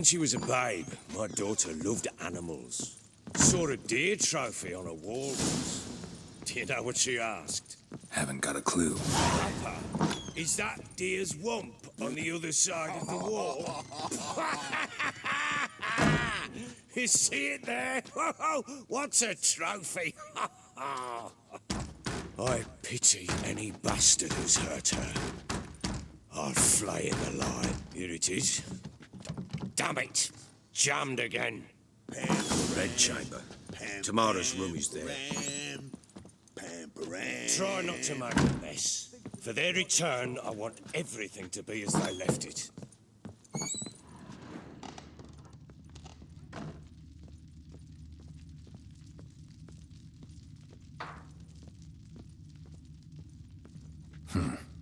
When she was a babe, my daughter loved animals. Saw a deer trophy on a wall once. Do you know what she asked? Haven't got a clue. Papa, is that deer's wump on the other side of the wall? You see it there? What's a trophy? I pity any bastard who's hurt her. I'll flay in the line. Here it is. Damn it! Jammed again. Red chamber. Tamara's room is there. Try not to make a mess. For their return, I want everything to be as they left it.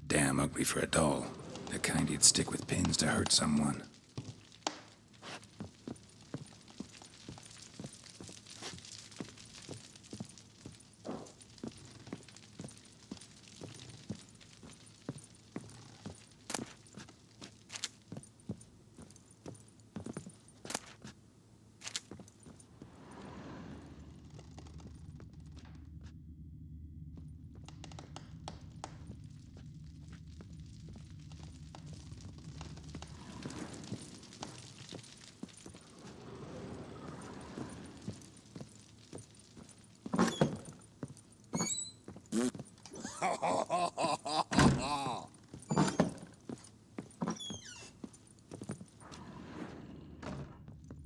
Damn ugly for a doll. The kind you'd stick with pins to hurt someone.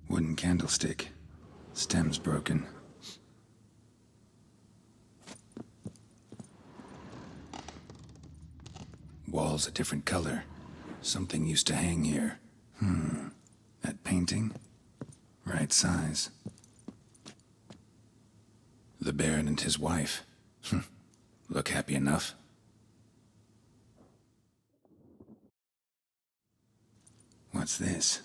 Wooden candlestick. Stem's broken. Wall's a different color. Something used to hang here. That painting? Right size. The Baron and his wife. Look happy enough. What's this?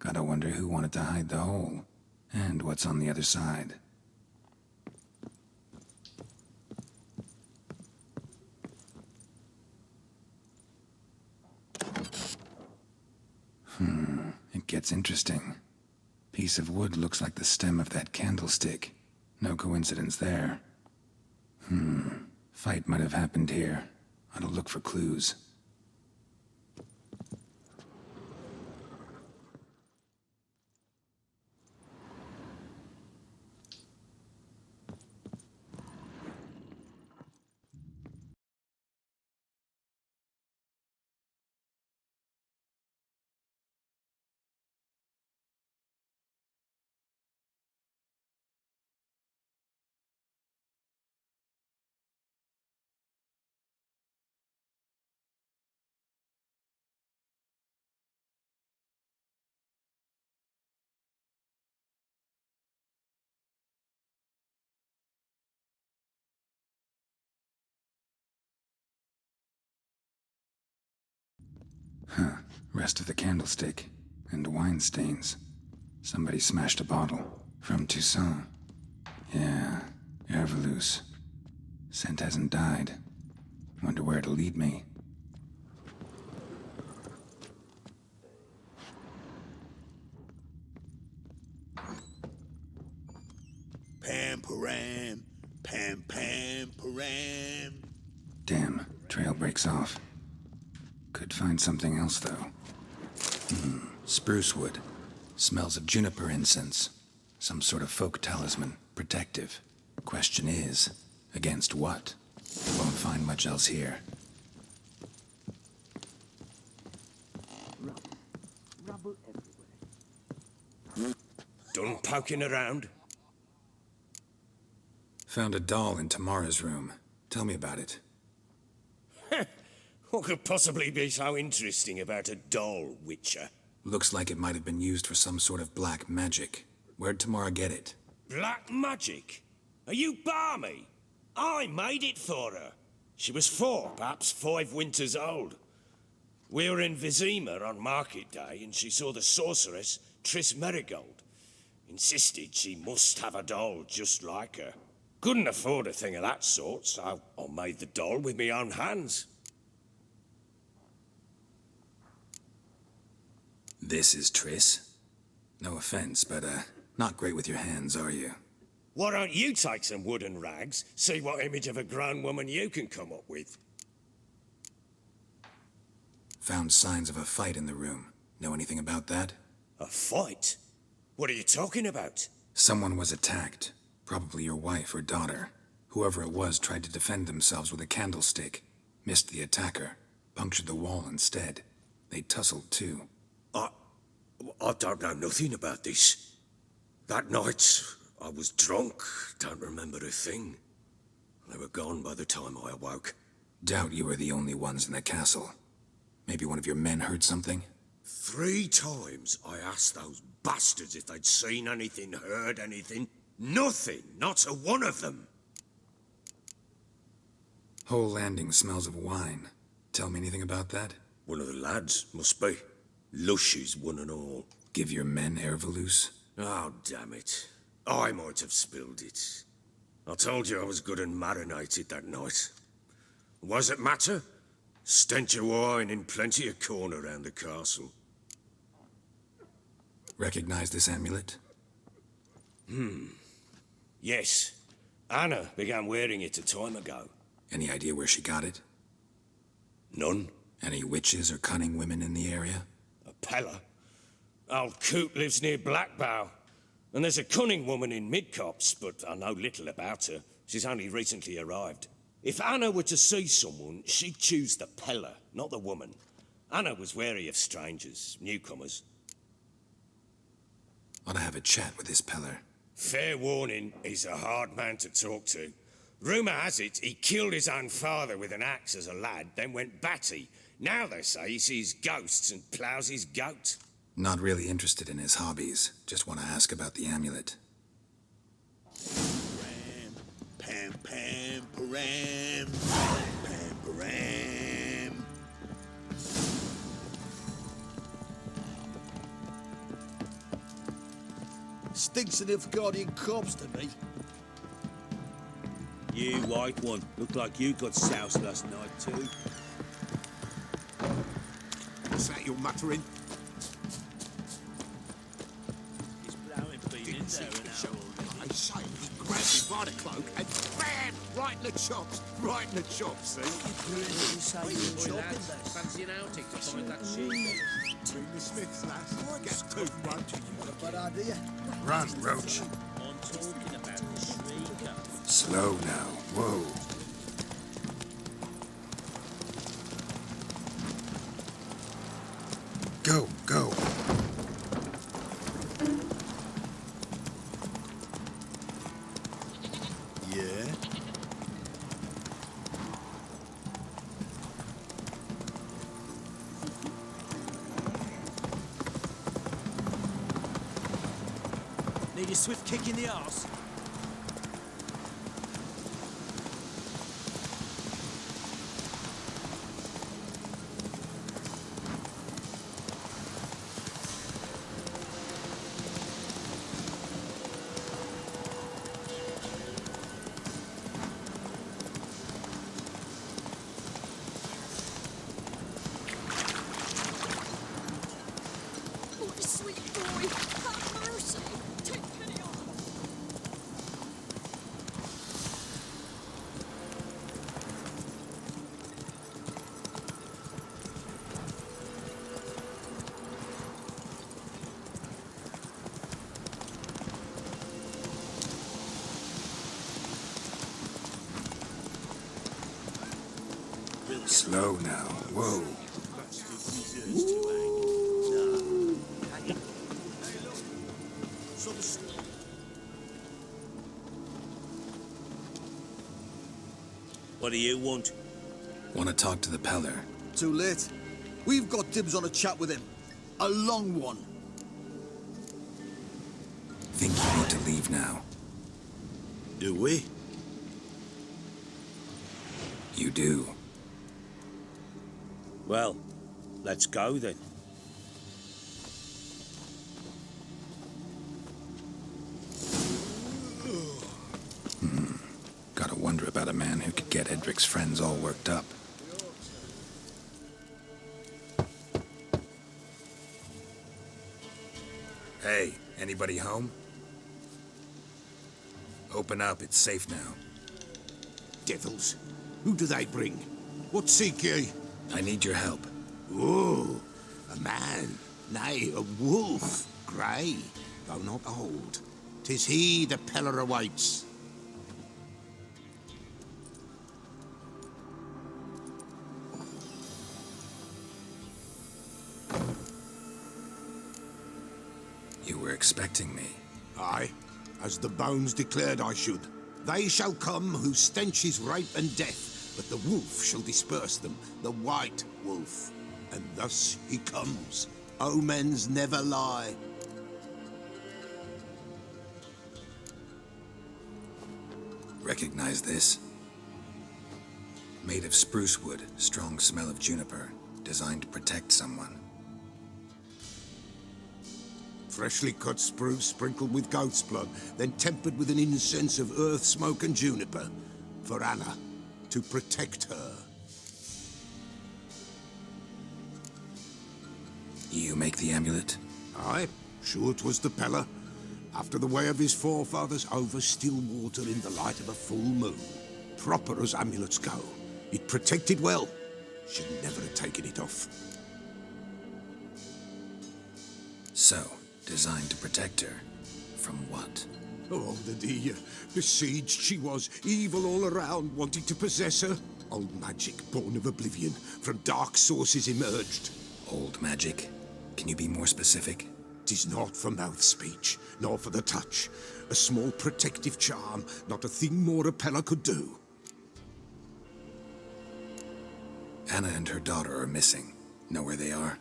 Gotta wonder who wanted to hide the hole. And what's on the other side. It gets interesting. Piece of wood looks like the stem of that candlestick. No coincidence there. Fight might have happened here. Ought to look for clues. Rest of the candlestick. And wine stains. Somebody smashed a bottle. From Toussaint. Yeah, Herveloos. Scent hasn't died. Wonder where it'll lead me. Pam-param, pam-pam-param. Damn, trail breaks off. Could find something else, though. Spruce wood. Smells of juniper incense. Some sort of folk talisman. Protective. Question is, against what? Won't find much else here. Rubble everywhere. Done poking around? Found a doll in Tamara's room. Tell me about it. What could possibly be so interesting about a doll, Witcher? Looks like it might have been used for some sort of black magic. Where'd Tamara get it? Black magic? Are you balmy? I made it for her. She was 4, perhaps 5 winters old. We were in Vizima on market day, and she saw the sorceress, Triss Merigold. Insisted she must have a doll just like her. Couldn't afford a thing of that sort, so I made the doll with my own hands. This is Triss? No offense, but, not great with your hands, are you? Why don't you take some wooden rags, see what image of a grown woman you can come up with? Found signs of a fight in the room. Know anything about that? A fight? What are you talking about? Someone was attacked. Probably your wife or daughter. Whoever it was tried to defend themselves with a candlestick. Missed the attacker. Punctured the wall instead. They tussled too. I don't know nothing about this. That night, I was drunk, don't remember a thing. They were gone by the time I awoke. Doubt you were the only ones in the castle. Maybe one of your men heard something? 3 times I asked those bastards if they'd seen anything, heard anything. Nothing, not a one of them. Whole landing smells of wine. Tell me anything about that? One of the lads, must be. Lushes, one and all. Give your men Ervelus? Oh, damn it. I might have spilled it. I told you I was good and marinated that night. What does it matter? Stench of wine in plenty of corn around the castle. Recognize this amulet? Yes. Anna began wearing it a time ago. Any idea where she got it? None. Any witches or cunning women in the area? A Pella. Old Coot lives near Blackbow. And there's a cunning woman in Midcopse, but I know little about her. She's only recently arrived. If Anna were to see someone, she'd choose the Pella, not the woman. Anna was wary of strangers, newcomers. Ought to have a chat with this Peller. Fair warning, he's a hard man to talk to. Rumour has it he killed his own father with an axe as a lad, then went batty. Now they say he sees ghosts and ploughs his goat. Not really interested in his hobbies. Just want to ask about the amulet. Pam, pam, param, pam, param. Stinks of Nilfgaardian corpse to me. You white one. Look like you got soused last night too. What's that you're muttering? This blowing been in there an hour. I say, he grabbed me by the cloak and bam! Right in the chops. Right in the chops, see? Fancy an outing to find that sheep. Bring the Smiths, lass. Get tooth one. Bad idea. Run, Roach. I'm talking about the shrieker. Slow now. Whoa. Go, go. Yeah? Need a swift kick in the arse. My sweet boy, have mercy. Take pity on us. Slow now. Whoa. What do you want? Want to talk to the Peller. Too late. We've got dibs on a chat with him. A long one. Think you need to leave now. Do we? You do. Well, let's go then. Gotta wonder about a man who could get Edric's friends all worked up. Hey, anybody home? Open up, it's safe now. Devils, who do they bring? What seek ye? I need your help. Oh, a man, nay, a wolf, grey, though not old. 'Tis he the Peller awaits. You were expecting me. Aye, as the bones declared I should. They shall come whose stench is rape and death, but the wolf shall disperse them, the white wolf. And thus he comes. Omens never lie. Recognize this? Made of spruce wood, strong smell of juniper, designed to protect someone. Freshly cut spruce sprinkled with goat's blood, then tempered with an incense of earth, smoke and juniper. For Anna, to protect her. You make the amulet? Aye, sure 'twas the Peller. After the way of his forefathers, over still water in the light of a full moon. Proper as amulets go. It protected well. Should never have taken it off. So, designed to protect her. From what? Oh, the besieged she was, evil all around, wanting to possess her. Old magic, born of oblivion, from dark sources emerged. Old magic? Can you be more specific? 'Tis not for mouth speech, nor for the touch. A small protective charm, not a thing more a Peller could do. Anna and her daughter are missing. Know where they are?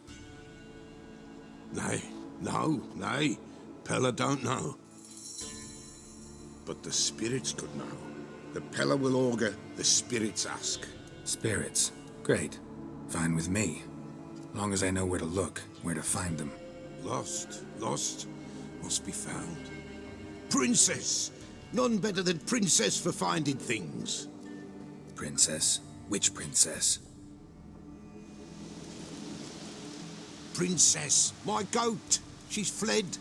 Nay, nay. Peller don't know. But the spirits could know. The Peller will augur, the spirits ask. Spirits. Great. Fine with me. Long as I know where to look, where to find them. Lost, must be found. Princess! None better than Princess for finding things. Princess? Which princess? Princess, my goat! She's fled.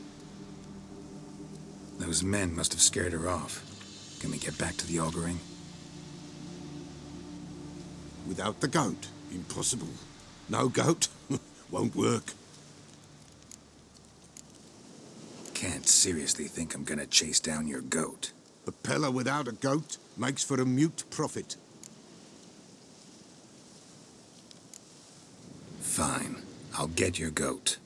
Those men must have scared her off. Can we get back to the auguring? Without the goat, impossible. No goat, won't work. Can't seriously think I'm gonna chase down your goat. A Peller without a goat makes for a mute prophet. Fine. I'll get your goat.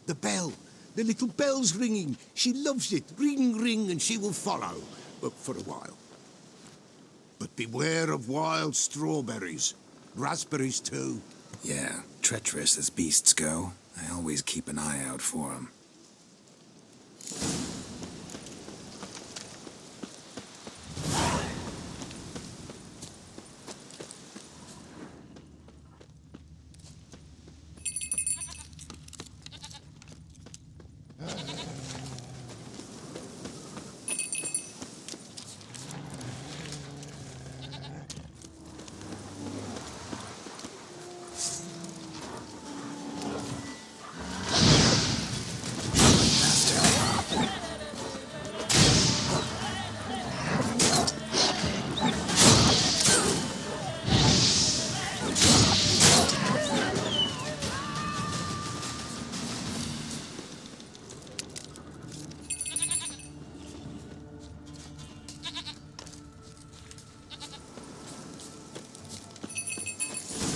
The bell. The little bell's ringing. She loves it. Ring, ring, and she will follow. But for a while. But beware of wild strawberries. Raspberries, too. Yeah, treacherous as beasts go. I always keep an eye out for them.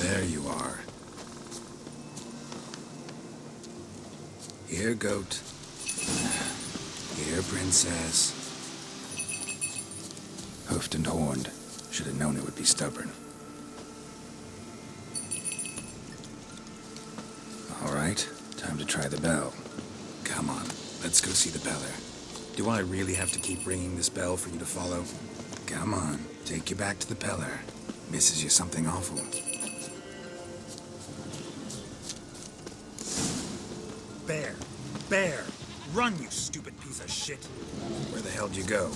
There you are. Here, goat. Here, princess. Hoofed and horned. Should have known it would be stubborn. All right, time to try the bell. Come on, let's go see the beller. Do I really have to keep ringing this bell for you to follow? Come on, take you back to the Peller. Misses you something awful. Bear! Run, you stupid piece of shit! Where the hell'd you go?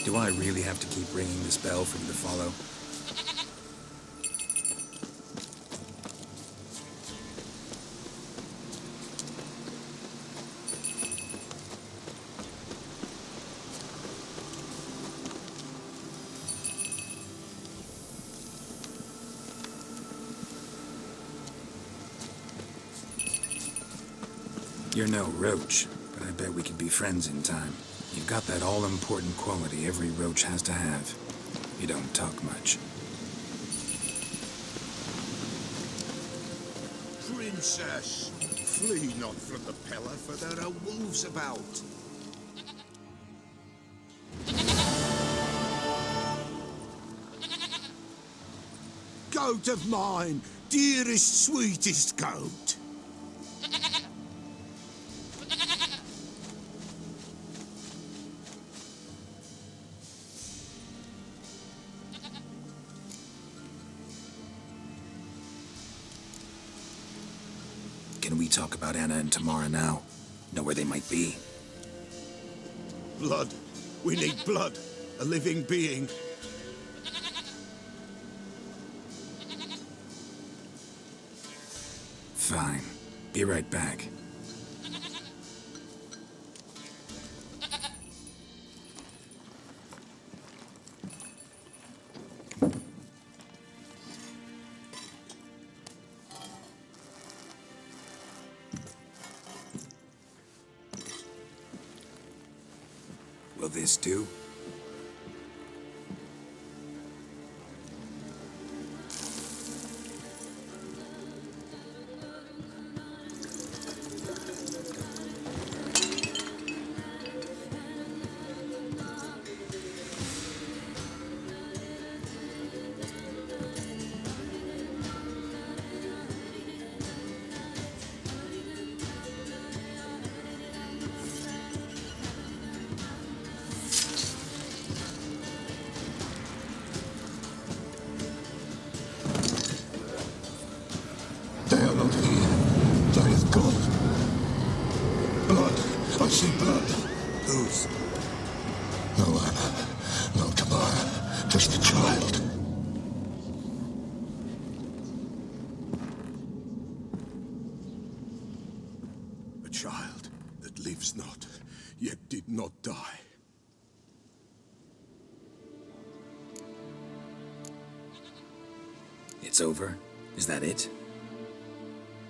Do I really have to keep ringing this bell for you to follow? You're no roach, but I bet we could be friends in time. You've got that all-important quality every roach has to have. You don't talk much. Princess, flee not from the pillar, for there are wolves about. Goat of mine, dearest, sweetest goat. Can we talk about Anna and Tamara now? Know where they might be? Blood. We need blood. A living being. Fine. Be right back. Will this do? They are not here. They have gone. Blood. I see blood. Whose? No Anna. No Tamara. Just a child. A child that lives not, yet did not die. It's over? Is that it?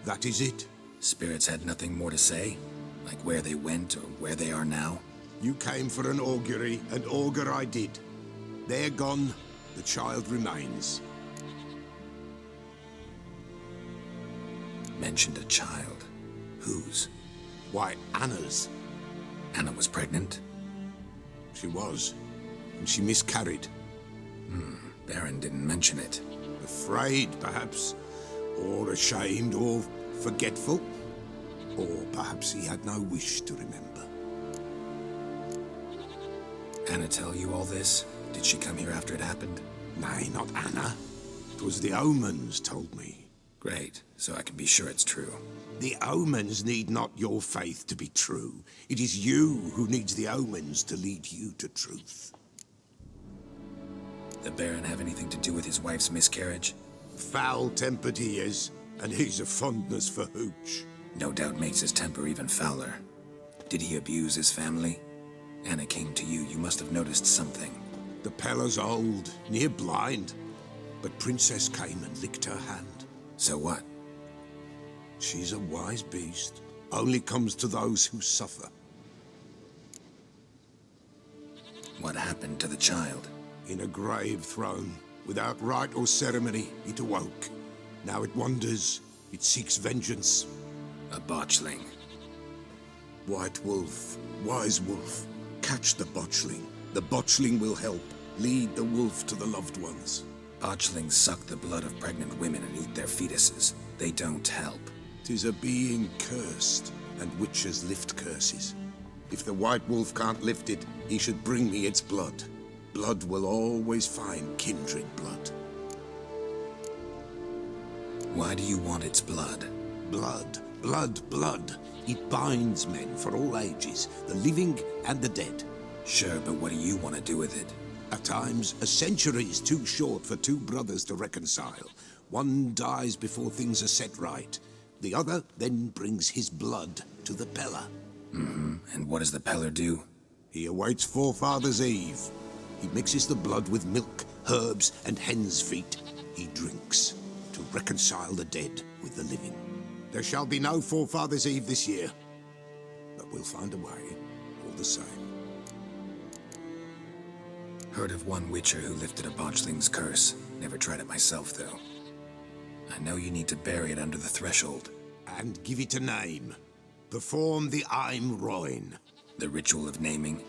That is it. Spirits had nothing more to say? Like where they went or where they are now? You came for an augury, and augur I did. They're gone. The child remains. Mentioned a child. Whose? Why, Anna's. Anna was pregnant? She was. And she miscarried. Baron didn't mention it. Afraid, perhaps. Or ashamed, or forgetful. Or perhaps he had no wish to remember. Anna tell you all this? Did she come here after it happened? Nay, not Anna. It was the omens told me. Great, so I can be sure it's true. The omens need not your faith to be true. It is you who needs the omens to lead you to truth. The Baron have anything to do with his wife's miscarriage? Foul-tempered he is, and he's a fondness for hooch. No doubt makes his temper even fouler. Did he abuse his family? Anna came to you, you must have noticed something. The Pella's old, near blind, but Princess came and licked her hand. So what? She's a wise beast. Only comes to those who suffer. What happened to the child? In a grave thrown, without rite or ceremony, it awoke. Now it wanders, it seeks vengeance. A botchling. White wolf, wise wolf, catch the botchling. The botchling will help, lead the wolf to the loved ones. Botchlings suck the blood of pregnant women and eat their fetuses. They don't help. 'Tis a being cursed, and witches lift curses. If the white wolf can't lift it, he should bring me its blood. Blood will always find kindred blood. Why do you want its blood? Blood, blood, blood. It binds men for all ages, the living and the dead. Sure, but what do you want to do with it? At times, a century is too short for two brothers to reconcile. One dies before things are set right. The other then brings his blood to the Peller. And what does the Peller do? He awaits Forefather's Eve. He mixes the blood with milk, herbs, and hen's feet. He drinks to reconcile the dead with the living. There shall be no Forefather's Eve this year, but we'll find a way, all the same. Heard of one witcher who lifted a botchling's curse. Never tried it myself, though. I know you need to bury it under the threshold. And give it a name. Perform the Aim Roin. The ritual of naming.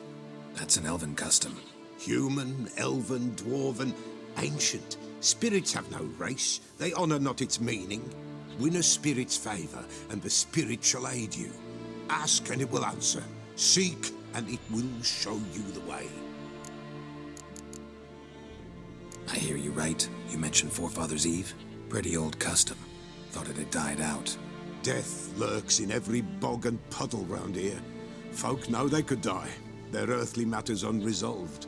That's an elven custom. Human, elven, dwarven, ancient. Spirits have no race. They honor not its meaning. Win a spirit's favor, and the spirit shall aid you. Ask, and it will answer. Seek, and it will show you the way. I hear you right. You mentioned Forefather's Eve? Pretty old custom. Thought it had died out. Death lurks in every bog and puddle round here. Folk know they could die, their earthly matters unresolved.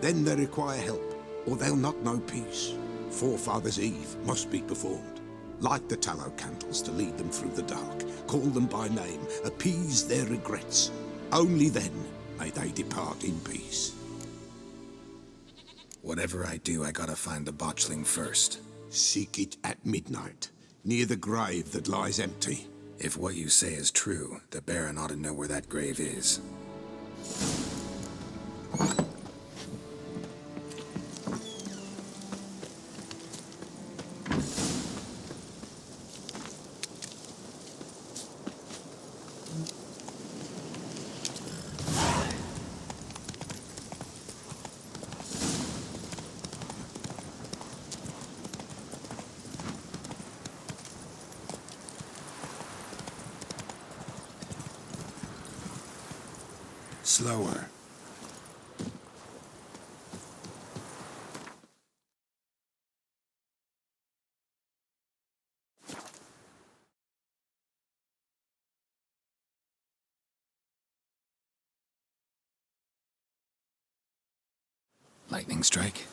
Then they require help, or they'll not know peace. Forefather's Eve must be performed. Light the tallow candles to lead them through the dark. Call them by name, appease their regrets. Only then may they depart in peace. Whatever I do, I gotta find the botchling first. Seek it at midnight, near the grave that lies empty. If what you say is true, the Baron ought to know where that grave is. Slower. Lightning strike.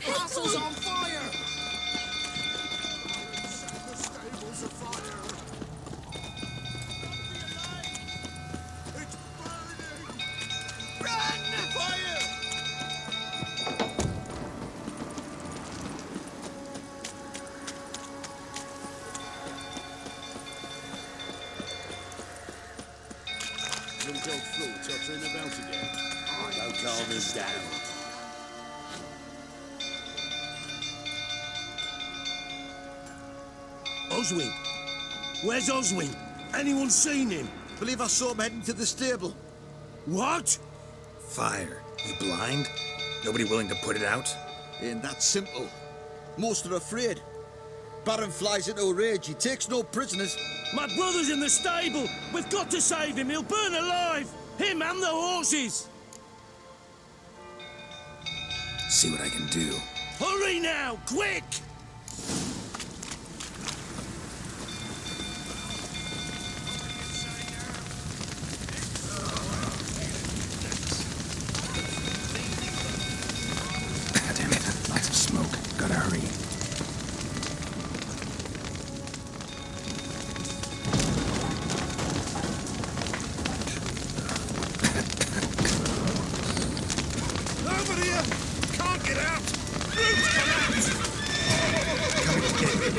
Castle's on fire! The stable's afire! It's burning! Run! Fire! Drunk old fool tottering about again. Don't calm him down. Oswin? Where's Oswin? Anyone seen him? Believe I saw him heading to the stable. What? Fire. You blind? Nobody willing to put it out? Ain't that simple. Most are afraid. Baron flies into a rage. He takes no prisoners. My brother's in the stable! We've got to save him! He'll burn alive! Him and the horses! See what I can do. Hurry now! Quick! Damn it. Lots of smoke. Gotta hurry. Over here! Can't get out! Roof's collapsed! Coming to get me.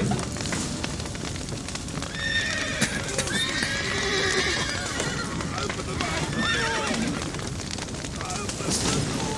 Open the back door! Open the door!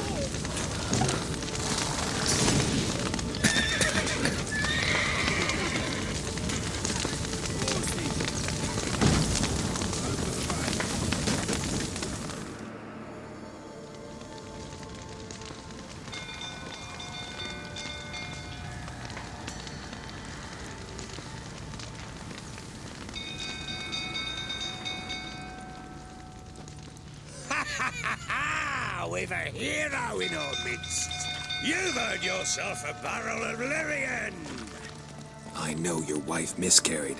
We've a hero in our midst. You've earned yourself a barrel of Lyrian! I know your wife miscarried.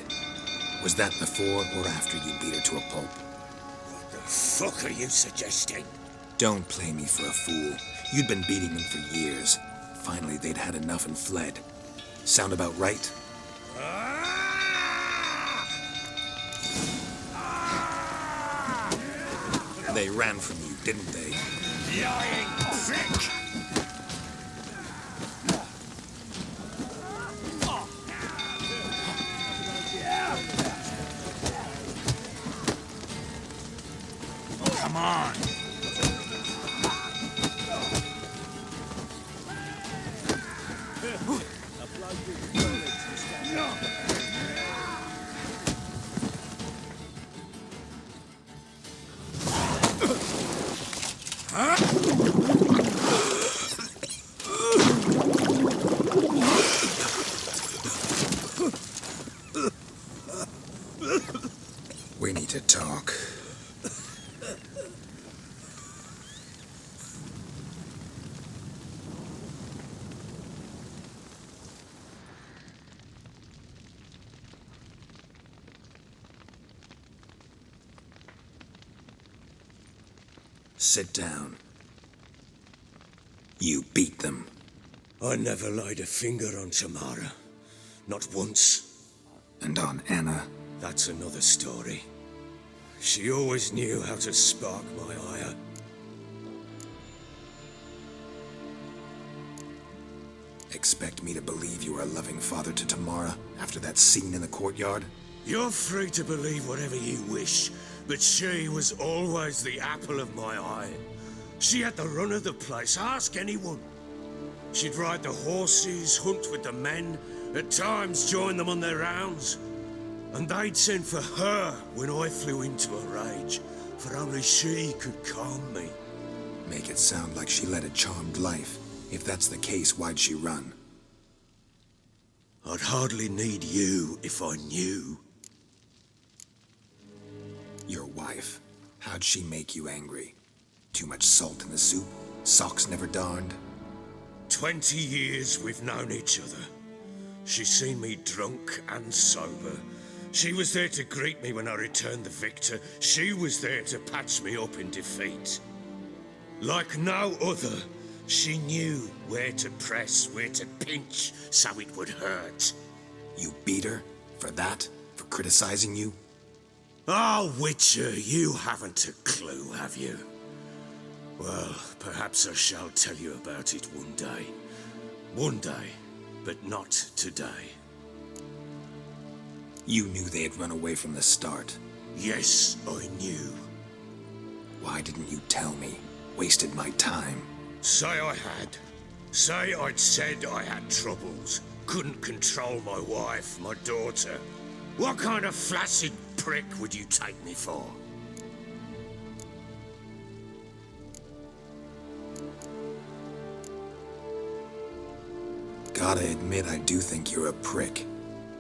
Was that before or after you beat her to a pulp? What the fuck are you suggesting? Don't play me for a fool. You'd been beating them for years. Finally, they'd had enough and fled. Sound about right? They ran from you, didn't they? Lying prick! Come on. We need to talk. Sit down. You beat them. I never laid a finger on Tamara. Not once. And on Anna. That's another story. She always knew how to spark my ire. Expect me to believe you are a loving father to Tamara after that scene in the courtyard? You're free to believe whatever you wish, but she was always the apple of my eye. She had the run of the place, ask anyone. She'd ride the horses, hunt with the men, at times join them on their rounds. And they'd send for her when I flew into a rage, for only she could calm me. Make it sound like she led a charmed life. If that's the case, why'd she run? I'd hardly need you if I knew. Your wife. How'd she make you angry? Too much salt in the soup? Socks never darned? 20 years we've known each other. She's seen me drunk and sober. She was there to greet me when I returned the victor. She was there to patch me up in defeat. Like no other, she knew where to press, where to pinch, so it would hurt. You beat her? For that? For criticizing you? Oh, Witcher, you haven't a clue, have you? Well, perhaps I shall tell you about it one day. One day, but not today. You knew they had run away from the start. Yes, I knew. Why didn't you tell me? Wasted my time. Say I had. Say I'd said I had troubles. Couldn't control my wife, my daughter. What kind of flaccid prick would you take me for? Gotta admit, I do think you're a prick.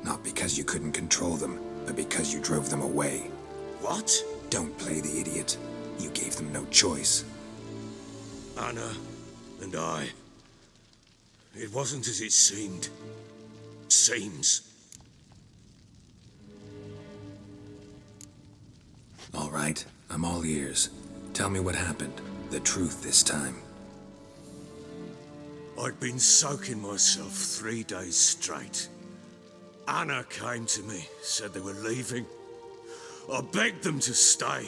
Not because you couldn't control them, but because you drove them away. What? Don't play the idiot. You gave them no choice. Anna and I. It wasn't as it seemed. Seems. All right, I'm all ears. Tell me what happened. The truth this time. I'd been soaking myself 3 days straight. Anna came to me, said they were leaving. I begged them to stay.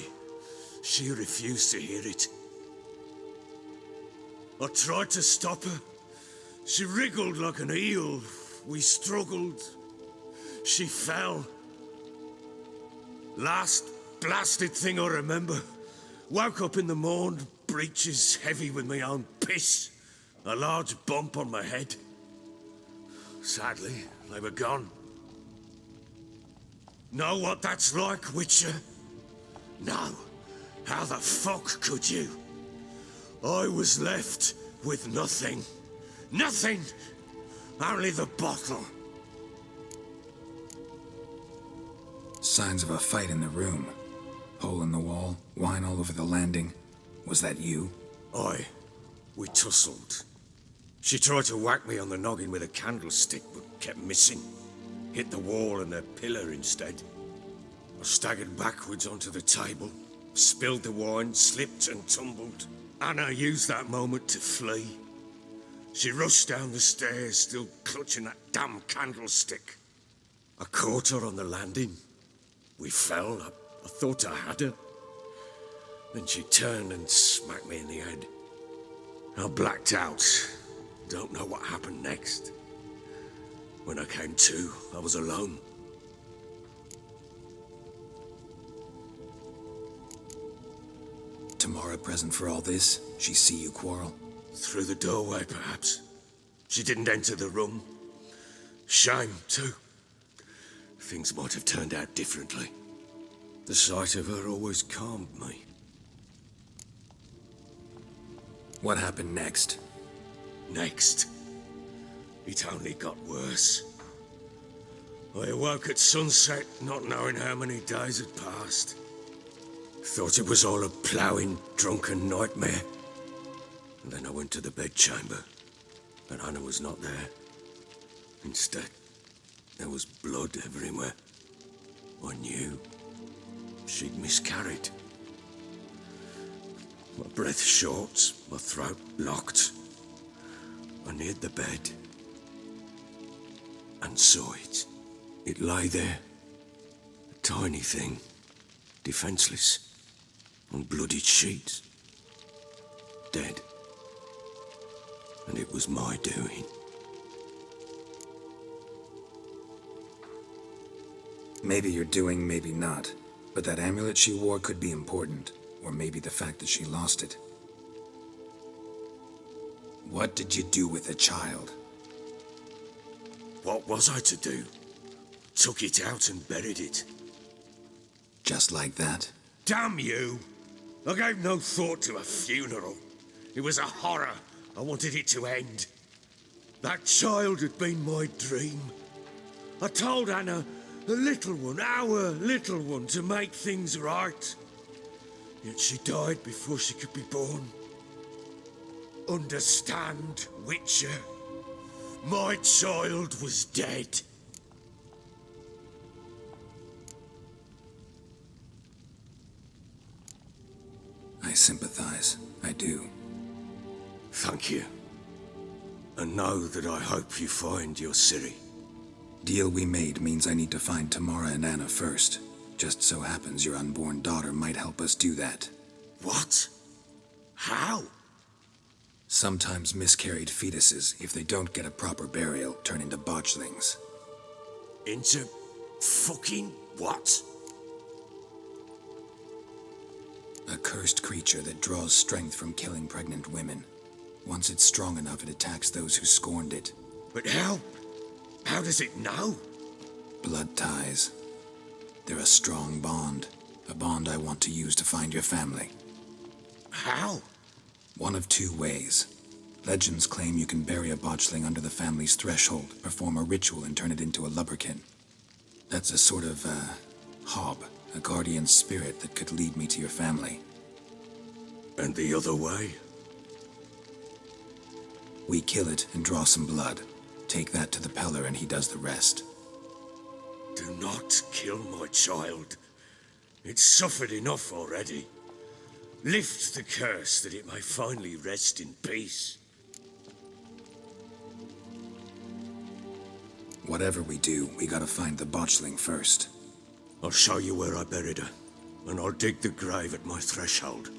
She refused to hear it. I tried to stop her. She wriggled like an eel. We struggled. She fell. Last blasted thing I remember. Woke up in the morn, breeches heavy with my own piss. A large bump on my head. Sadly, they were gone. Know what that's like, Witcher? No. How the fuck could you? I was left with nothing. Nothing! Only the bottle. Signs of a fight in the room. Hole in the wall, wine all over the landing. Was that you? We tussled. She tried to whack me on the noggin with a candlestick, but kept missing. Hit the wall and a pillar instead. I staggered backwards onto the table, spilled the wine, slipped and tumbled. Anna used that moment to flee. She rushed down the stairs, still clutching that damn candlestick. I caught her on the landing. We fell. I thought I had her. Then she turned and smacked me in the head. I blacked out. Don't know what happened next. When I came to, I was alone. Tamara present for all this? She see you quarrel? Through the doorway, perhaps. She didn't enter the room. Shame, too. Things might have turned out differently. The sight of her always calmed me. What happened next? Next, it only got worse. I awoke at sunset, not knowing how many days had passed. Thought it was all a ploughing, drunken nightmare. And then I went to the bedchamber, but Anna was not there. Instead, there was blood everywhere. I knew she'd miscarried. My breath short, my throat locked. I neared the bed and saw it. It lay there, a tiny thing, defenseless, on bloodied sheets, dead. And it was my doing. Maybe you're doing, maybe not. But that amulet she wore could be important. Or maybe the fact that she lost it. What did you do with the child? What was I to do? Took it out and buried it. Just like that? Damn you! I gave no thought to a funeral. It was a horror. I wanted it to end. That child had been my dream. I told Anna, the little one, our little one, to make things right. Yet she died before she could be born. Understand, Witcher? My child was dead. I sympathize. I do. Thank you. And know that I hope you find your Ciri. Deal we made means I need to find Tamara and Anna first. Just so happens your unborn daughter might help us do that. What? How? Sometimes miscarried fetuses, if they don't get a proper burial, turn into botchlings. Into fucking what? A cursed creature that draws strength from killing pregnant women. Once it's strong enough, it attacks those who scorned it. But how? How does it know? Blood ties. They're a strong bond. A bond I want to use to find your family. How? One of two ways. Legends claim you can bury a botchling under the family's threshold, perform a ritual, and turn it into a lubberkin. That's a sort of, hob, a guardian spirit that could lead me to your family. And the other way? We kill it and draw some blood. Take that to the Peller and he does the rest. Do not kill my child. It's suffered enough already. Lift the curse that it may finally rest in peace. Whatever we do, we gotta find the botchling first. I'll show you where I buried her, and I'll dig the grave at my threshold.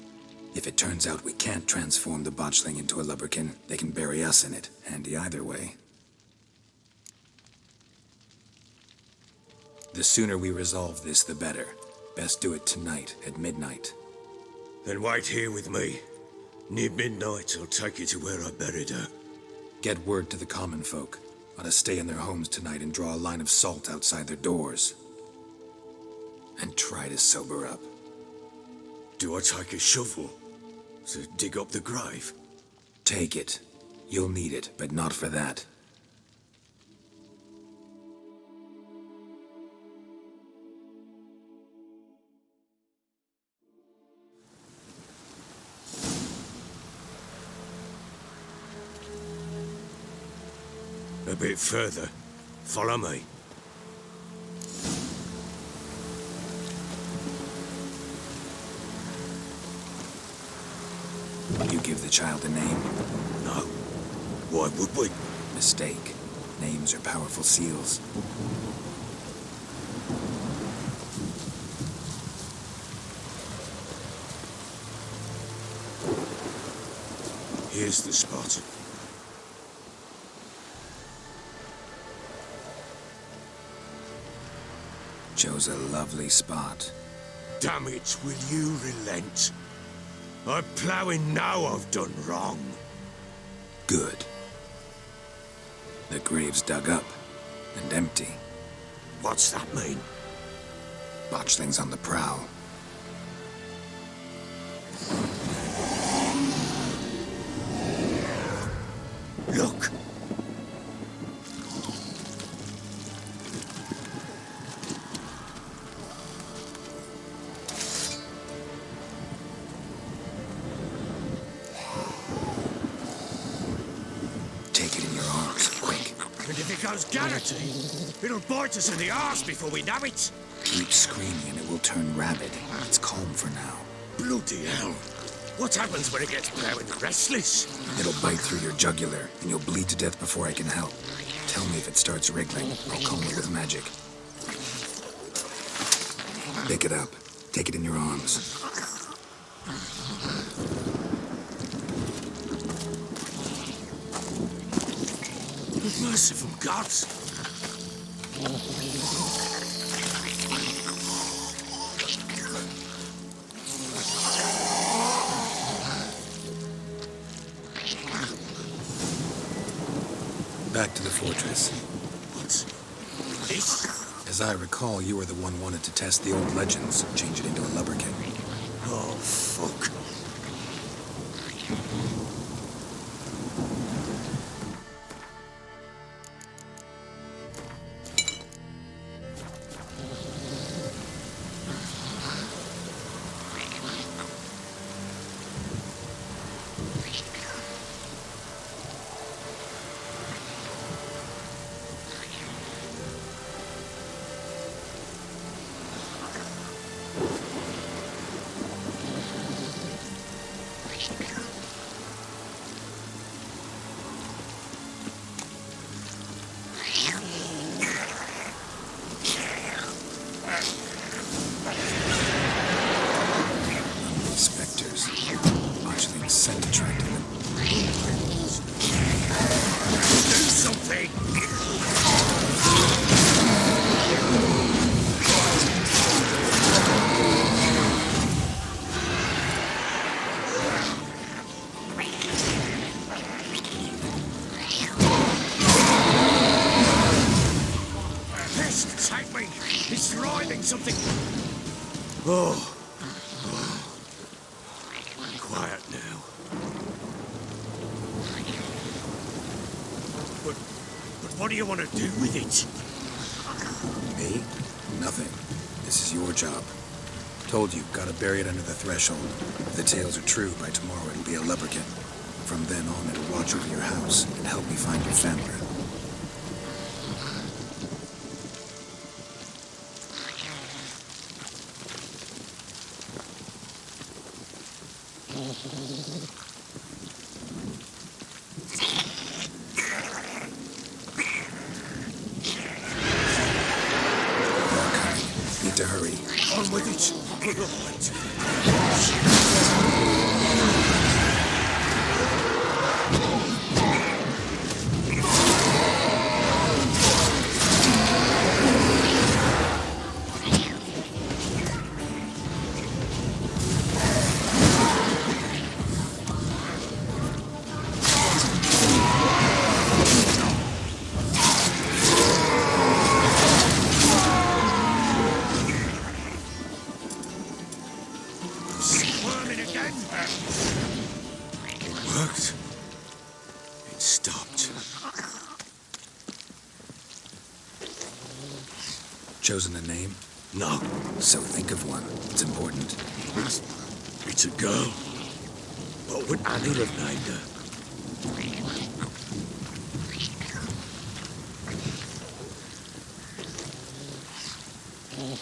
If it turns out we can't transform the botchling into a lubberkin, they can bury us in it. Handy either way. The sooner we resolve this, the better. Best do it tonight, at midnight. Then wait here with me. Near midnight, I'll take you to where I buried her. Get word to the common folk. Ought to stay in their homes tonight and draw a line of salt outside their doors. And try to sober up. Do I take a shovel to dig up the grave? Take it. You'll need it, but not for that. A bit further. Follow me. You give the child a name? No. Why would we? Mistake. Names are powerful seals. Here's the spot. Chose a lovely spot. Damn it, will you relent? I'm ploughing now I've done wrong. Good. The grave's dug up and empty. What's that mean? Botchling's on the prowl. Look! Take it in your arms, quick. And if it goes garrety, it'll bite us in the arse before we know it. Keep screaming and it will turn rabid. It's calm for now. Bloody hell. What happens when it gets plowing restless? It'll bite through your jugular, and you'll bleed to death before I can help. Tell me if it starts wriggling. I'll calm it with magic. Pick it up. Take it in your arms. Merciful gods! Back to the fortress. What's this? As I recall, you were the one wanted to test the old legends, change it into a lubberkin. Oh, fuck. Spectres. Botchling's scent attracted them. Do something! Pest, take me! It's writhing something! Oh. Quiet now. But what do you want to do with it? Me? Nothing. This is your job. Told you, gotta bury it under the threshold. If the tales are true, by tomorrow it'll be a lubberkin. From then on, it'll watch over your house and help me find your family. Need to hurry. On with it! Squirming again! It worked. It stopped. Chosen a name? No, So think of one. It's important. it's a girl. What would Annie have named her? What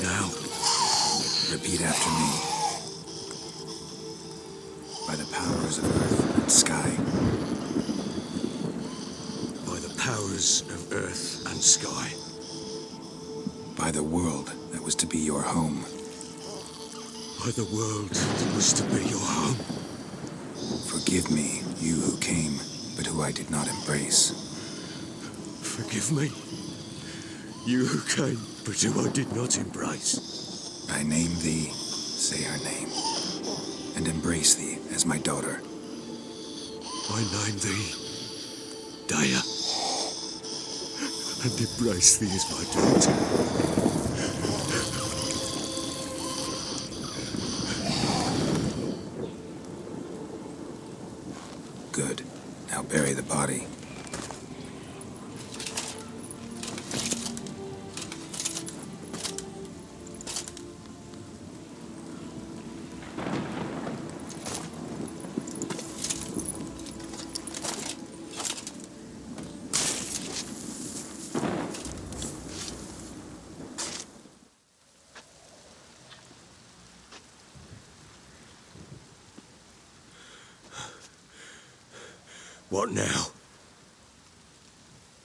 now? Repeat after me. By the powers of earth and sky. By the powers of earth and sky. By the world that was to be your home. By the world that was to be your home. Forgive me, you who came, but who I did not embrace. Forgive me. You who came, but who I did not embrace. I name thee, say her name, and embrace thee as my daughter. I name thee Daya, and embrace thee as my daughter. Good. Now bury the body. What now?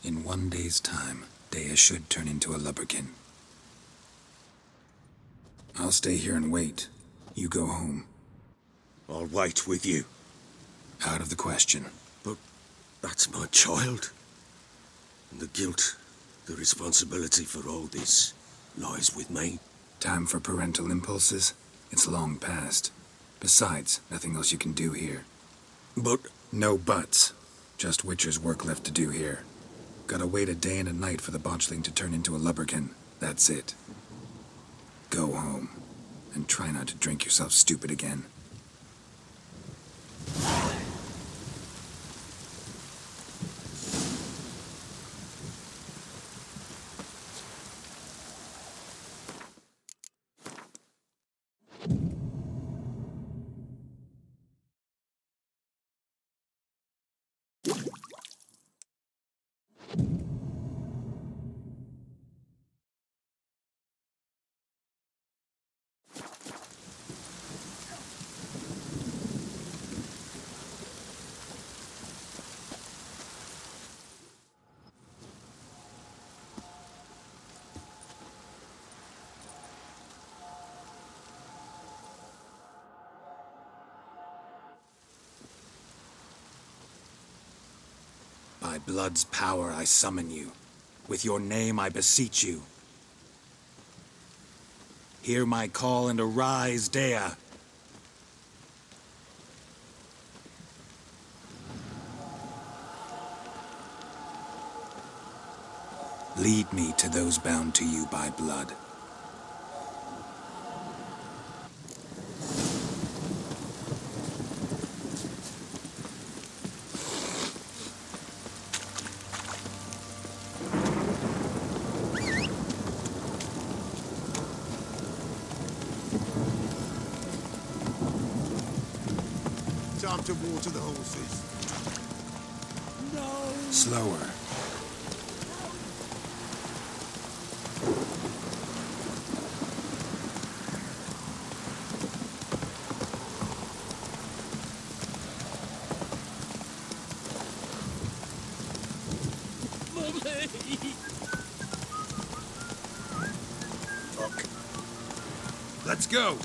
In 1 day's time, Dea should turn into a lubberkin. I'll stay here and wait. You go home. I'll wait with you. Out of the question. But that's my child. And the guilt, the responsibility for all this lies with me. Time for parental impulses? It's long past. Besides, nothing else you can do here. But... No buts. Just Witcher's work left to do here. Gotta wait a day and a night for the botchling to turn into a lubberkin. That's it. Go home. And try not to drink yourself stupid again. By blood's power I summon you. With your name I beseech you. Hear my call and arise, Dea. Lead me to those bound to you by blood. Time to water the horses. Slower. Let's go.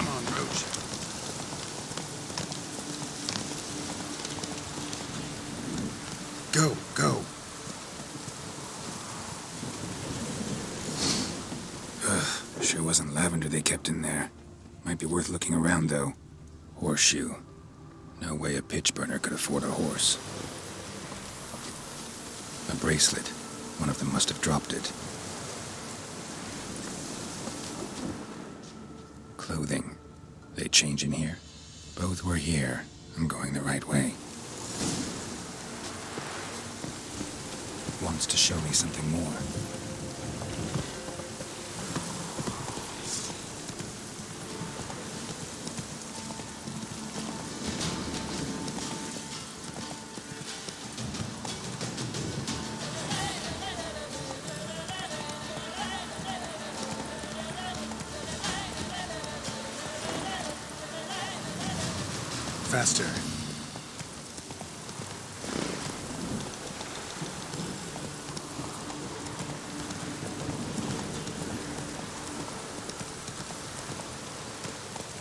Come on, Roach. Go, go. Sure wasn't lavender they kept in there. Might be worth looking around, though. Horseshoe. No way a pitch burner could afford a horse. A bracelet. One of them must have dropped it. Clothing. They change in here? Both were here. I'm going the right way. Wants to show me something more. Faster.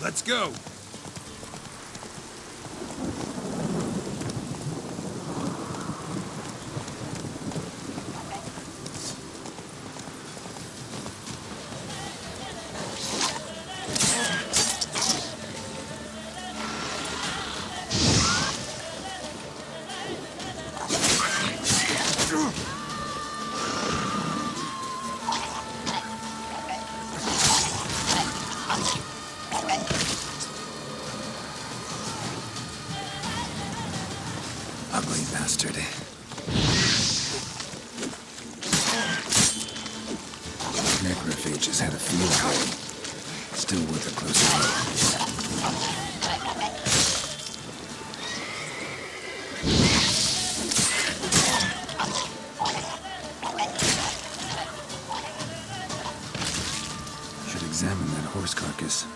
Let's go. Ugly bastard. Necrophages had a field day. Still worth a closer look. Should examine that horse carcass.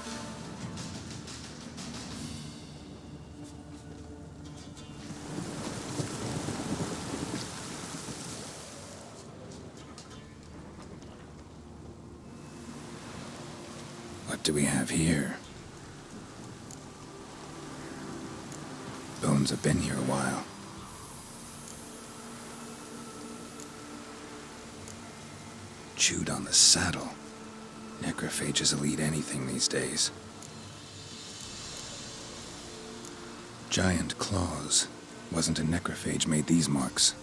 What do we have here? Bones have been here a while. Chewed on the saddle. Necrophages will eat anything these days. Giant claws. Wasn't a necrophage made these marks.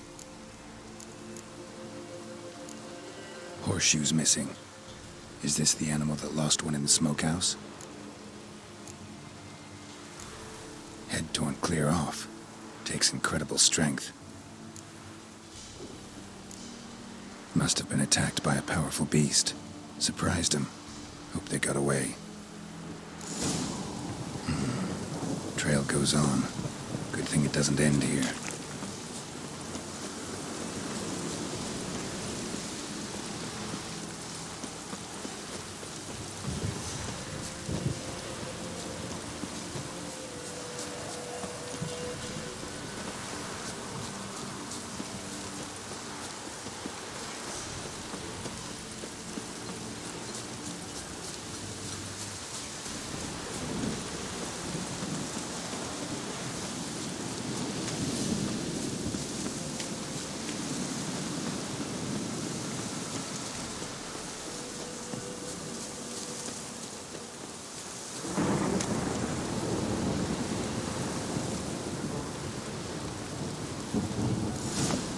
Horseshoes missing. Is this the animal that lost one in the smokehouse? Head torn clear off. Takes incredible strength. Must have been attacked by a powerful beast. Surprised him. Hope they got away. Trail goes on. Good thing it doesn't end here.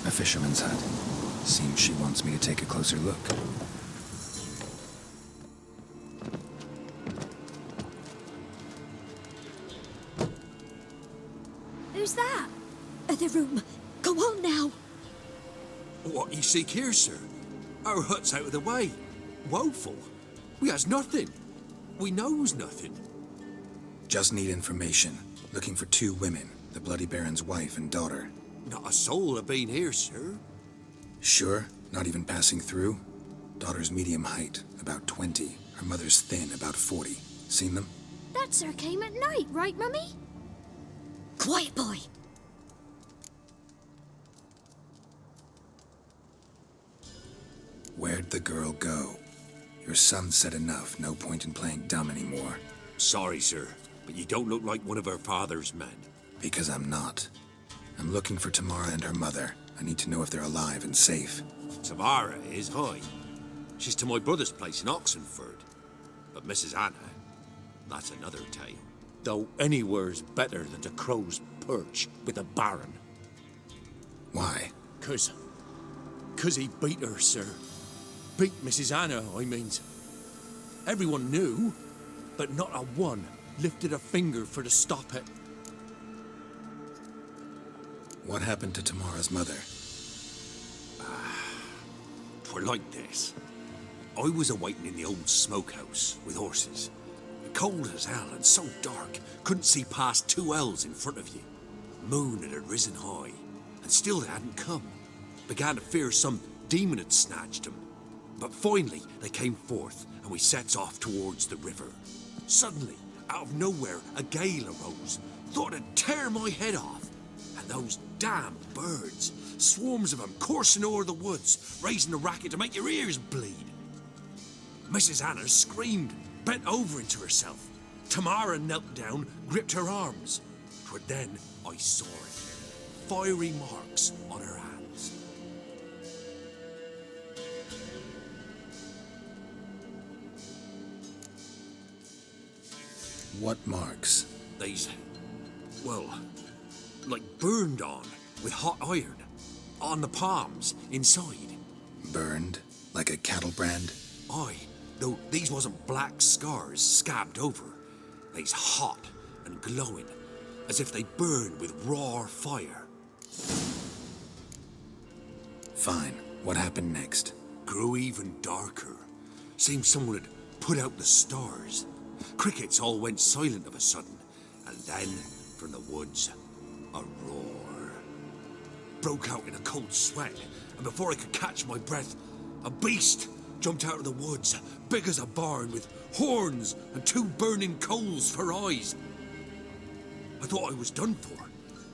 A fisherman's hut. Seems she wants me to take a closer look. Who's that? The room. Go on now. What you seek here, sir? Our hut's out of the way. Woeful. We has nothing. We knows nothing. Just need information. Looking for 2 women. The Bloody Baron's wife and daughter. Not a soul have been here, sir. Sure? Not even passing through? Daughter's medium height, about 20. Her mother's thin, about 40. Seen them? That sir came at night, right, Mummy? Quiet, boy. Where'd the girl go? Your son said enough. No point in playing dumb anymore. Sorry, sir, but you don't look like one of her father's men. Because I'm not. I'm looking for Tamara and her mother. I need to know if they're alive and safe. Tamara is, aye. She's to my brother's place in Oxenford. But Mrs. Anna, that's another tale. Though anywhere's better than the Crow's Perch with the Baron. Why? 'Cause he beat her, sir. Beat Mrs. Anna, I means. Everyone knew, but not a one lifted a finger for to stop it. What happened to Tamara's mother? 'Twere like this. I was awaiting in the old smokehouse with horses. Cold as hell and so dark, couldn't see past 2 ells in front of you. Moon had risen high, and still they hadn't come. Began to fear some demon had snatched them. But finally they came forth, and we sets off towards the river. Suddenly, out of nowhere, a gale arose. Thought it'd tear my head off. And those damn birds, swarms of them coursing o'er the woods, raising a racket to make your ears bleed. Mrs. Anna screamed, bent over into herself. Tamara knelt down, gripped her arms. 'Twere then I saw it. Fiery marks on her hands. What marks? They's, well, like burned on with hot iron. On the palms, inside. Burned? Like a cattle brand? Aye, though these wasn't black scars scabbed over. They's hot and glowing, as if they burned with raw fire. Fine. What happened next? Grew even darker. Seemed someone had put out the stars. Crickets all went silent of a sudden, and then, from the woods, a roar. Broke out in a cold sweat, and before I could catch my breath, a beast jumped out of the woods, big as a barn, with horns and 2 burning coals for eyes. I thought I was done for.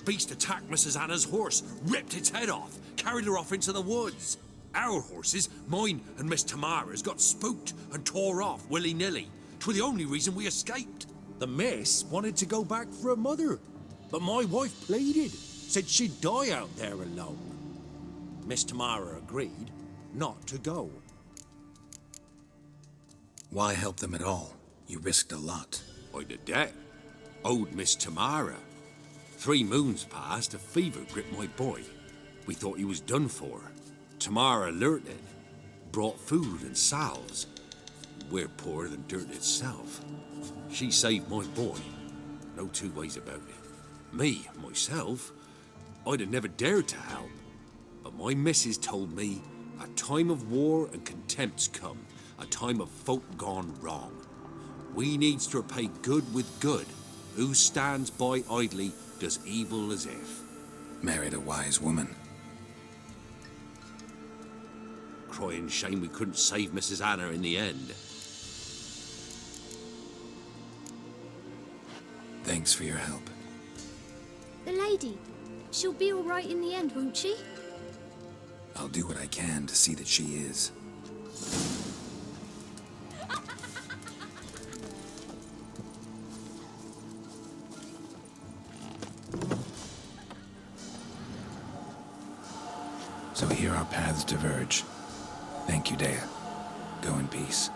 Beast attacked Mrs. Anna's horse, ripped its head off, carried her off into the woods. Our horses, mine and Miss Tamara's, got spooked and tore off willy-nilly. 'Twere the only reason we escaped. The miss wanted to go back for her mother, but my wife pleaded, said she'd die out there alone. Miss Tamara agreed not to go. Why help them at all? You risked a lot. I'd a debt. Owed Miss Tamara. 3 moons passed, a fever gripped my boy. We thought he was done for. Tamara learnt it. Brought food and salves. We're poorer than dirt itself. She saved my boy. No 2 ways about it. Me, myself, I'd have never dared to help. But my missus told me a time of war and contempt's come. A time of folk gone wrong. We needs to repay good with good. Who stands by idly does evil as if. Married a wise woman. Crying shame we couldn't save Mrs. Anna in the end. Thanks for your help. The lady, she'll be all right in the end, won't she? I'll do what I can to see that she is. So here our paths diverge. Thank you, Dea. Go in peace.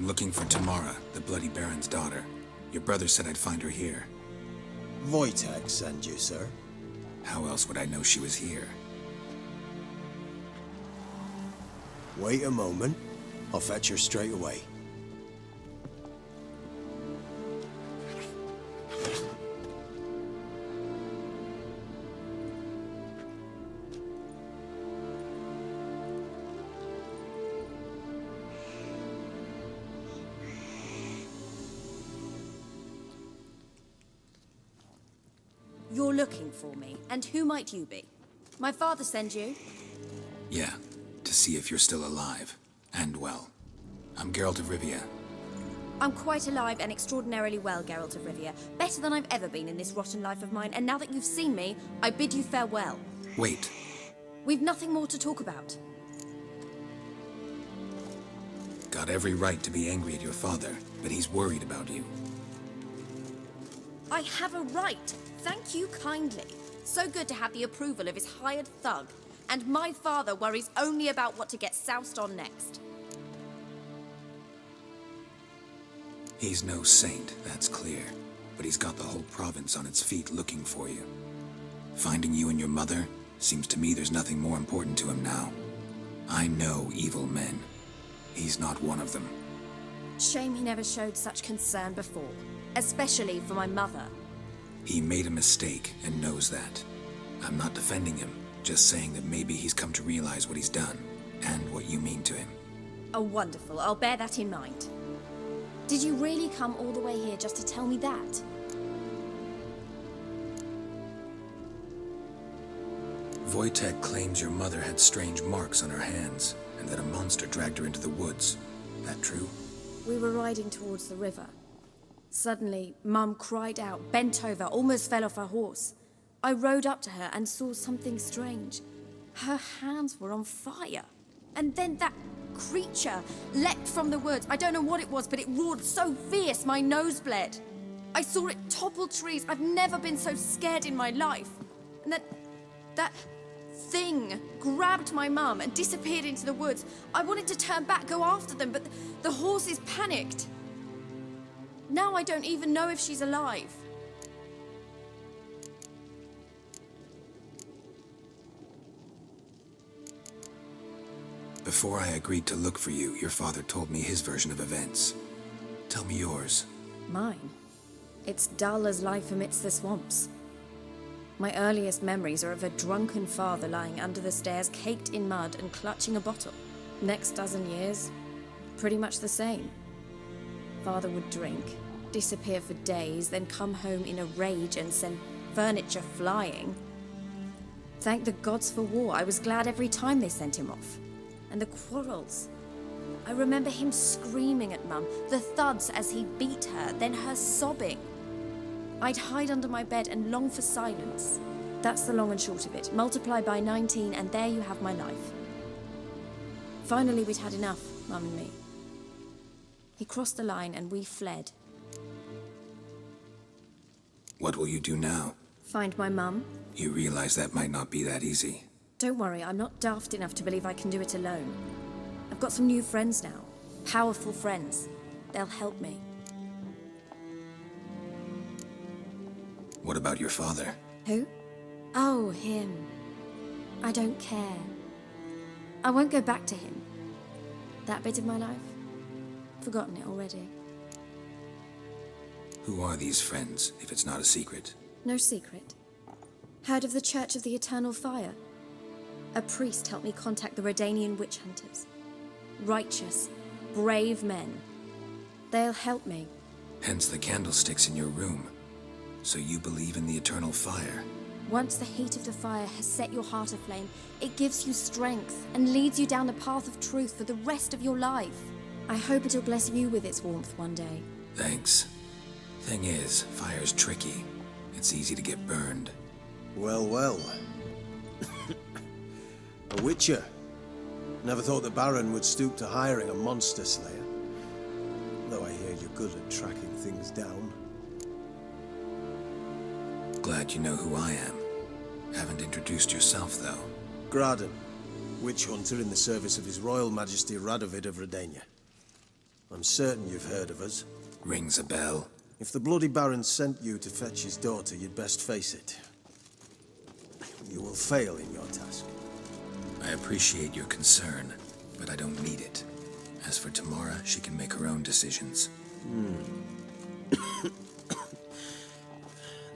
looking for Tamara, the Bloody Baron's daughter. Your brother said I'd find her here. Wojtek sent you, sir. How else would I know she was here? Wait a moment. I'll fetch her straight away. You're looking for me, and who might you be? My father sent you? Yeah, to see if you're still alive. And well. I'm Geralt of Rivia. I'm quite alive and extraordinarily well, Geralt of Rivia. Better than I've ever been in this rotten life of mine, and now that you've seen me, I bid you farewell. Wait. We've nothing more to talk about. Got every right to be angry at your father, but he's worried about you. I have a right. Thank you kindly. So good to have the approval of his hired thug. And my father worries only about what to get soused on next. He's no saint, that's clear. But he's got the whole province on its feet looking for you. Finding you and your mother, seems to me there's nothing more important to him now. I know evil men. He's not one of them. Shame he never showed such concern before. Especially for my mother. He made a mistake and knows that. I'm not defending him, just saying that maybe he's come to realize what he's done, and what you mean to him. Oh, wonderful. I'll bear that in mind. Did you really come all the way here just to tell me that? Wojtek claims your mother had strange marks on her hands, and that a monster dragged her into the woods. That true? We were riding towards the river. Suddenly, Mum cried out, bent over, almost fell off her horse. I rode up to her and saw something strange. Her hands were on fire. And then that creature leapt from the woods. I don't know what it was, but it roared so fierce my nose bled. I saw it topple trees. I've never been so scared in my life. And then that thing grabbed my mum and disappeared into the woods. I wanted to turn back, go after them, but the horses panicked. Now I don't even know if she's alive. Before I agreed to look for you, your father told me his version of events. Tell me yours. Mine? It's dull as life amidst the swamps. My earliest memories are of a drunken father lying under the stairs, caked in mud and clutching a bottle. Next dozen years, pretty much the same. Father would drink, disappear for days, then come home in a rage and send furniture flying. Thank the gods for war. I was glad every time they sent him off. And the quarrels. I remember him screaming at Mum, the thuds as he beat her, then her sobbing. I'd hide under my bed and long for silence. That's the long and short of it. Multiply by 19 and there you have my life. Finally, we'd had enough, Mum and me. He crossed the line and we fled. What will you do now? Find my mum. You realize that might not be that easy. Don't worry, I'm not daft enough to believe I can do it alone. I've got some new friends now. Powerful friends. They'll help me. What about your father? Who? Oh, him. I don't care. I won't go back to him. That bit of my life? Forgotten it already. Who are these friends, if it's not a secret? No secret. Heard of the Church of the Eternal Fire? A priest helped me contact the Redanian witch hunters. Righteous, brave men. They'll help me. Hence the candlesticks in your room. So you believe in the eternal fire? Once the heat of the fire has set your heart aflame, it gives you strength and leads you down the path of truth for the rest of your life. I hope it'll bless you with its warmth one day. Thanks. Thing is, fire's tricky. It's easy to get burned. Well, well. A witcher. Never thought the Baron would stoop to hiring a monster slayer. Though I hear you're good at tracking things down. Glad you know who I am. Haven't introduced yourself, though. Graden, witch hunter in the service of His Royal Majesty Radovid of Redania. I'm certain you've heard of us. Rings a bell. If the Bloody Baron sent you to fetch his daughter, you'd best face it. You will fail in your task. I appreciate your concern, but I don't need it. As for Tamara, she can make her own decisions.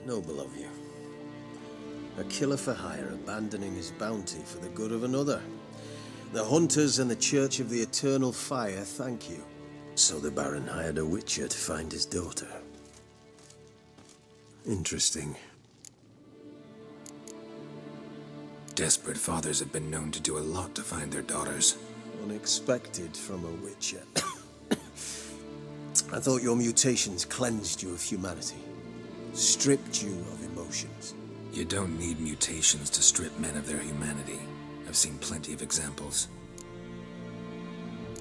Noble of you. A killer for hire abandoning his bounty for the good of another. The hunters and the Church of the Eternal Fire thank you. So the Baron hired a witcher to find his daughter. Interesting. Desperate fathers have been known to do a lot to find their daughters. Unexpected from a witcher. I thought your mutations cleansed you of humanity. Stripped you of emotions. You don't need mutations to strip men of their humanity. I've seen plenty of examples.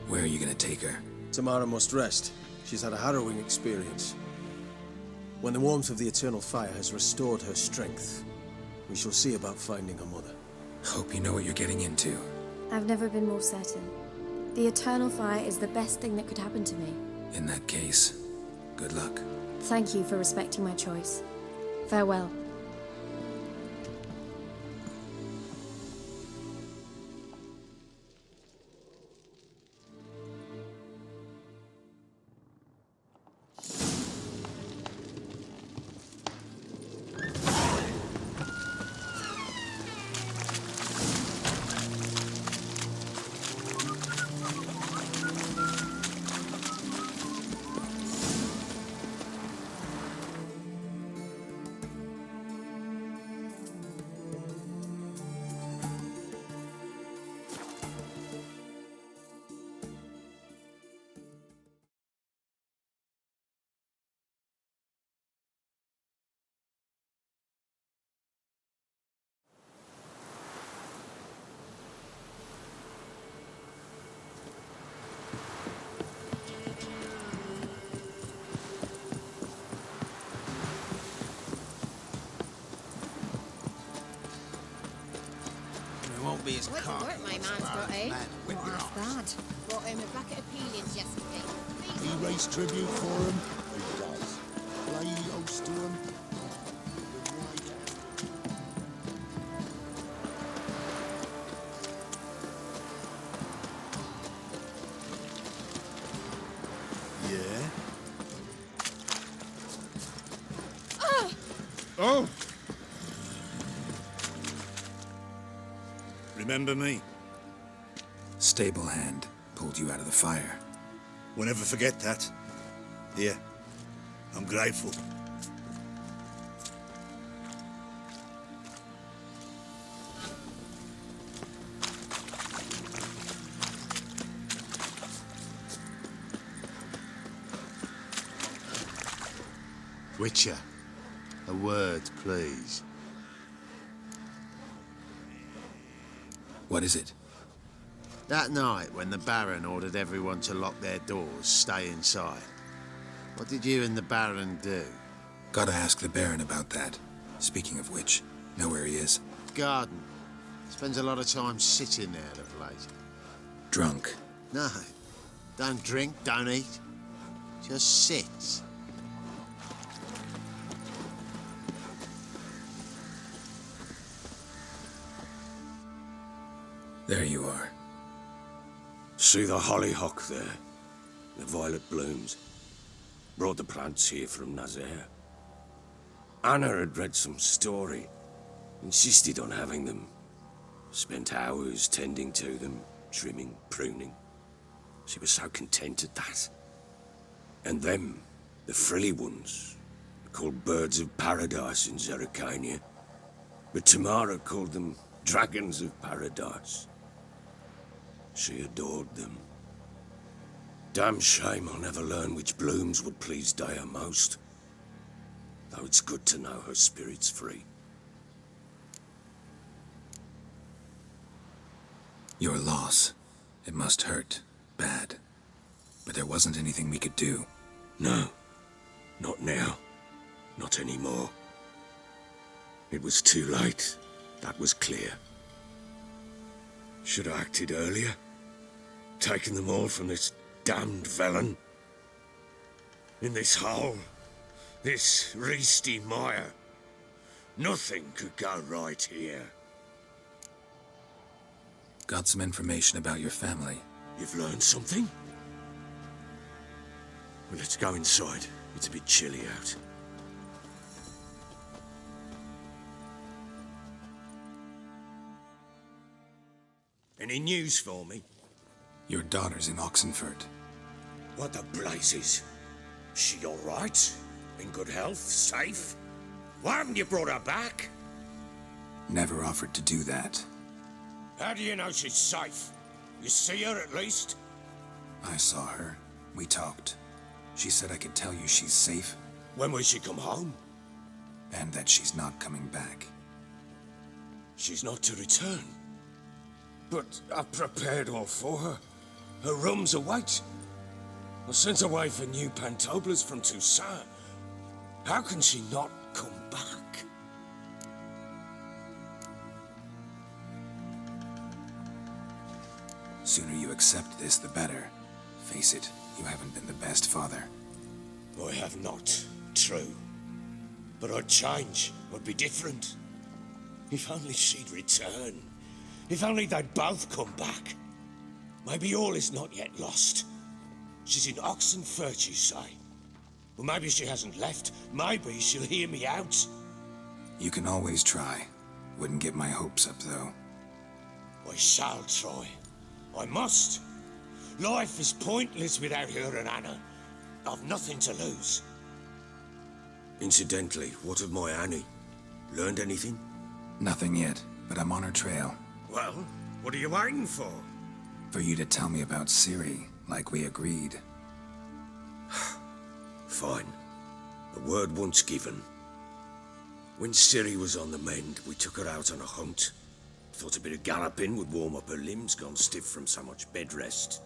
Where are you gonna take her? Tamara must rest. She's had a harrowing experience. When the warmth of the Eternal Fire has restored her strength, we shall see about finding her mother. Hope you know what you're getting into. I've never been more certain. The Eternal Fire is the best thing that could happen to me. In that case, good luck. Thank you for respecting my choice. Farewell. Be as What calm work my man's got, eh? What's that? Brought him a bucket of peelings yesterday. He raise tribute for him. He does. Play host to him. Yeah? Oh! Remember me? Stable hand pulled you out of the fire. We'll never forget that. Here, I'm grateful. Witcher, a word, please. What is it? That night, when the Baron ordered everyone to lock their doors, stay inside, what did you and the Baron do? Gotta ask the Baron about that. Speaking of which, know where he is? Garden. Spends a lot of time sitting there of late. Drunk. No. Don't drink, don't eat. Just sits. There you are. See the hollyhock there? The violet blooms. Brought the plants here from Nazaire. Anna had read some story. Insisted on having them. Spent hours tending to them, trimming, pruning. She was so content at that. And them, the frilly ones, called birds of paradise in Zerrikania. But Tamara called them dragons of paradise. She adored them. Damn shame I'll never learn which blooms would please Dea most. Though it's good to know her spirit's free. Your loss. It must hurt. Bad. But there wasn't anything we could do. No. Not now. Not anymore. It was too late. That was clear. Should have acted earlier. Taken them all from this damned villain. In this hole, this reesty mire, nothing could go right here. Got some information about your family. You've learned something? Well, let's go inside. It's a bit chilly out. Any news for me? Your daughter's in Oxenford. What the blazes? She all right? In good health? Safe? Why haven't you brought her back? Never offered to do that. How do you know she's safe? You see her at least? I saw her. We talked. She said I could tell you she's safe. When will she come home? And that she's not coming back. She's not to return. But I've prepared all for her. Her rooms await. I sent away for new pantoblas from Toussaint. How can she not come back? Sooner you accept this, the better. Face it, you haven't been the best father. I have not, true. But I'd change, I'd be different. If only she'd return. If only they'd both come back. Maybe all is not yet lost. She's in Oxenford, you say? Well, maybe she hasn't left. Maybe she'll hear me out. You can always try. Wouldn't get my hopes up, though. I shall try. I must. Life is pointless without her and Anna. I've nothing to lose. Incidentally, what of my Annie? Learned anything? Nothing yet, but I'm on her trail. Well, what are you waiting for? For you to tell me about Ciri, like we agreed. Fine. The word once given. When Ciri was on the mend, we took her out on a hunt. Thought a bit of galloping would warm up her limbs, gone stiff from so much bed rest.